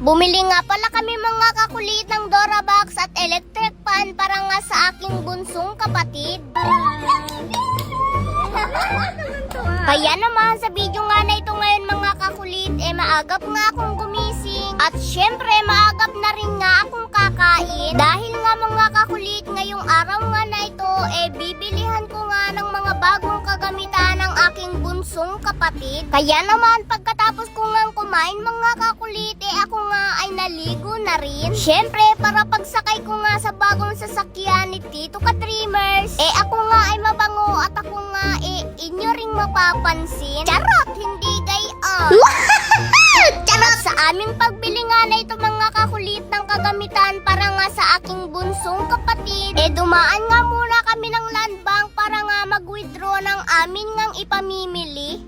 Bumili nga pala kami mga kakulit ng Dora box at electric fan para nga sa aking bunsong kapatid. Kaya naman sa video nga na ito ngayon mga kakulit, maagap nga akong gumising. At syempre maagap na rin nga akong kakain. Dahil nga mga kakulit, ngayong araw nga na ito, bibilihan ko nga ng mga bagong kagamitan ng aking bunsong kapatid. Kaya naman pagkatapos ko nga kumain mga kakulit, ako nga ay naligo na rin. Syempre para pagsakay ko nga sa bagong sasakyan ni Tito Ka-Dreamers, ako nga ay mabango at ako nga inyo ring mapapansin. Charot! Hindi gayon! Charot! Sa aming pagbili nga na ito mga kakulit ng kagamitan para nga sa aking bunsong kapatid, dumaan nga muna kami ng land bank para nga mag-withdraw ng amin ngang ipamimili.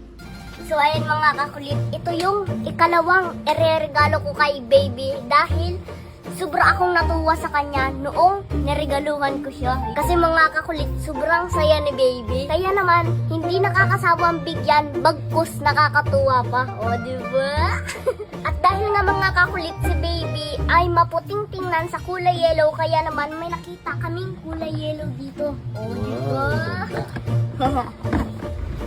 So ayan mga kakulit, ito yung ikalawang ireregalo ko kay baby dahil sobra akong natuwa sa kanya noong niregaluhan ko siya. Kasi mga kakulit, sobrang saya ni baby. Kaya naman, hindi nakakasawang bigyan, bagkus nakakatuwa pa. O, diba? At dahil nga mga kakulit, si baby ay maputing tingnan sa kulay yellow, kaya naman may nakita kaming kulay yellow dito. O, diba?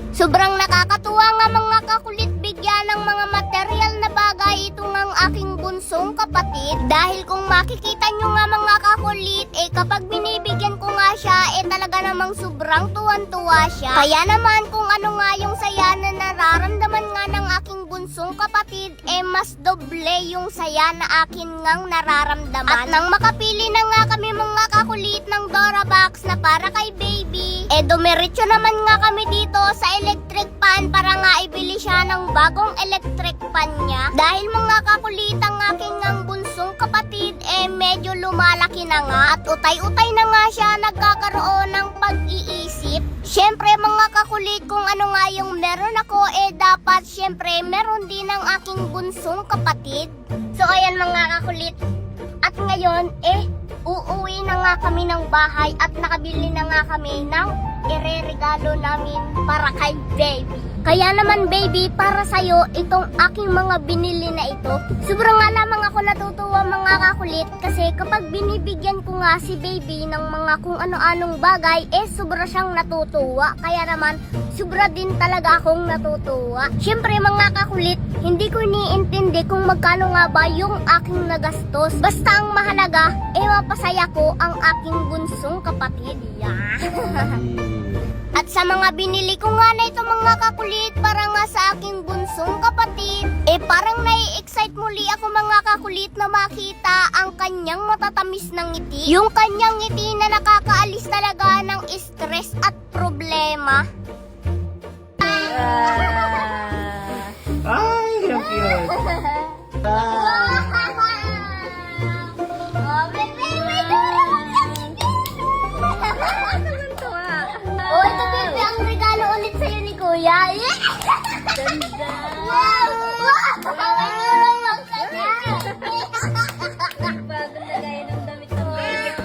Sobrang nakakatuwa nga mga kakulit bigyan ng mga material na bagay itong ang aking bunsong kapatid. Dahil kung makikita nyo nga mga kakulit, kapag binibigyan ko nga siya, talaga namang sobrang tuwan-tuwa siya. Kaya naman kung ano nga yung saya na nararamdaman nga ng aking bunsong kapatid, mas doble yung saya na akin ngang nararamdaman. At nang makapili na nga kami mga kakulit ng Dora box na para kay baby, dumiretso naman nga kami dito sa electric fan para nga ibili siya ng bagong electric fan niya. Dahil mga kakulit, ang aking ngang bunsong kapatid medyo lumalaki na nga at utay-utay na nga siya nagkakaroon ng pag-iisip. Syempre mga kakulit, kung ano nga yung meron ako, dapat syempre meron din ang aking bunsong kapatid. So ayan mga kakulit, at ngayon uuwi na nga kami ng bahay at nakabili na nga kami ng ireregalo namin para kay baby. Kaya naman baby, para sa'yo itong aking mga binili na ito. Sobrang nga lamang ako natutuwa mga kakulit kasi kapag binibigyan ko nga si baby ng mga kung ano-anong bagay, sobra siyang natutuwa. Kaya naman sobra din talaga akong natutuwa. Syempre mga kakulit, hindi ko iniintindi kung magkano nga ba yung aking nagastos. Basta ang mahalaga, mapasaya ko ang aking bunsong kapatid. At sa mga binili ko nga na ito mga kakulit para nga sa aking bunsong kapatid, parang nai-excite muli ako mga kakulit na makita ang kanyang matatamis ng ngiti. Yung kanyang ngiti na nakakaalis talaga ng stress at problema. Ay, ang cute. Ito baby, ang regalo ulit sa'yo ni Kuya. Ganda. Bagong lagay ng damit ng baby ko.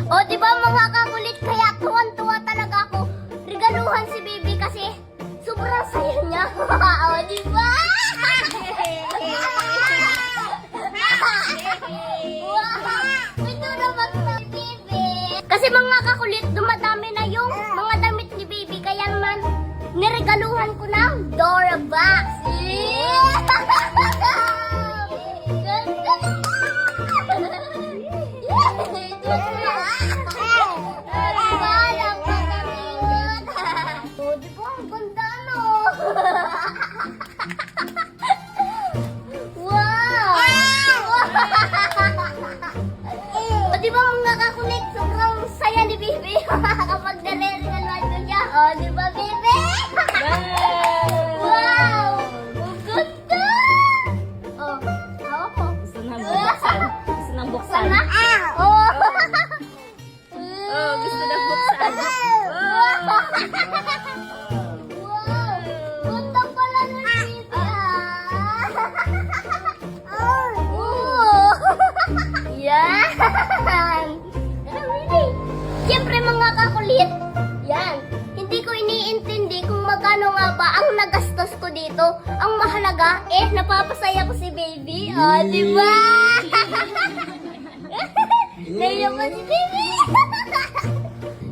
O diba mga kakulit, kaya tuwan-tuwa talaga ako regaluhan si baby kasi sobrang saya niya. O diba? Kasi mga kakulit, dumadami na yung mga damit ni baby, kaya naman niregaluhan ko ng Dora box. Oh, di ba ang ganda no? Wow! O di ba mga kakulit, sobrang saya ni baby kapag nare-regaluhan ko siya. O di ba baby? Wow! Ang ganda! ginastos ko dito. Ang mahalaga, napapasaya ko si baby. Di ba? Naiyak ko si baby.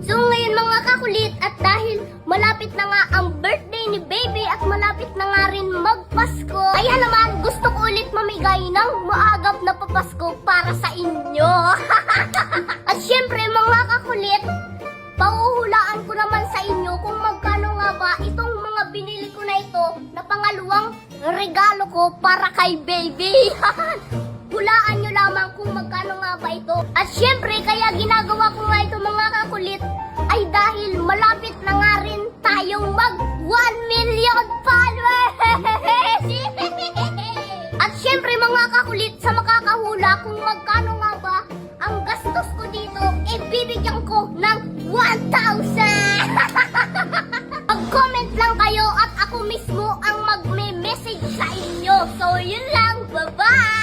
So ngayon mga kakulit, at dahil malapit na nga ang birthday ni baby at malapit na nga rin magpasko, kaya naman gusto ko ulit mamigay ng maagap na papasko para sa inyo. At syempre mga kakulit, pauhulaan ko naman sa inyo kung magkano nga ba itong mga binili ko na ito na pangalawang regalo ko para kay baby. Hulaan nyo lamang kung magkano nga ba ito. At syempre, kaya ginagawa ko nga ito mga kakulit ay dahil malapit na nga rin tayong mag 1 million followers! At syempre mga kakulit, sa makakahula kung magkano nga ba ang gastos ko dito, bibigyan ko ng 1,000! Mag-comment lang kayo at ako mismo ang magme-message sa inyo. So yun lang, bye-bye!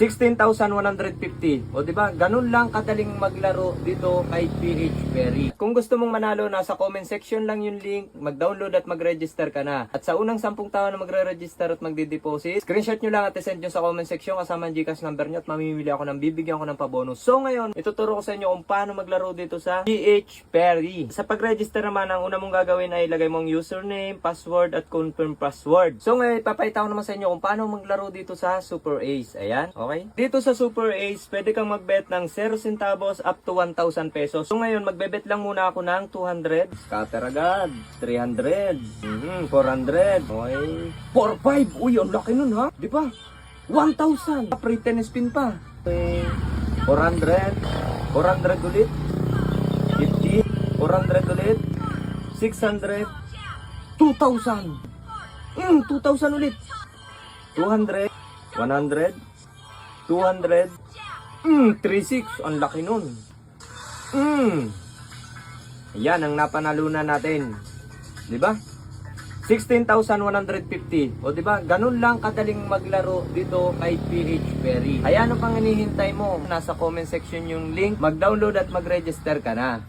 16,150. O diba, ganun lang kadaling maglaro dito kay PH Perry. Kung gusto mong manalo, nasa comment section lang yung link. Mag-download at mag-register ka na. At sa unang 10 tao na magre-register at magde-deposit, screenshot nyo lang at send nyo sa comment section kasama ang Gcash number nyo at mamimili ako ng bibigyan ko ng pabonus. So ngayon, ituturo ko sa inyo kung paano maglaro dito sa PH Perry. Sa pag-register naman, ang una mong gagawin ay ilagay mong username, password at confirm password. So ngayon, ipapakita ko naman sa inyo kung paano maglaro dito sa Super Ace. Ayan, okay? Dito sa Super Ace, pwede kang magbet ng 0 centavos up to 1,000 pesos. So ngayon, magbebet lang muna ako ng 200. Scatter agad. 300. 400. Okay. 4-5. Uy, ang laki nun ha? Di ba? 1,000. Free 10 spin pa. Okay. 400. 400 ulit. 50. 400 ulit. 600. 2,000. 2,000 ulit. 200. 100, 200, 36, ang laki nun. Yan ang napanalunan natin. Diba? 16,150. O diba, ganun lang kadaling maglaro dito kay PH Perry. Kaya ano pang hinihintay mo? Nasa comment section yung link, mag-download at mag-register ka na.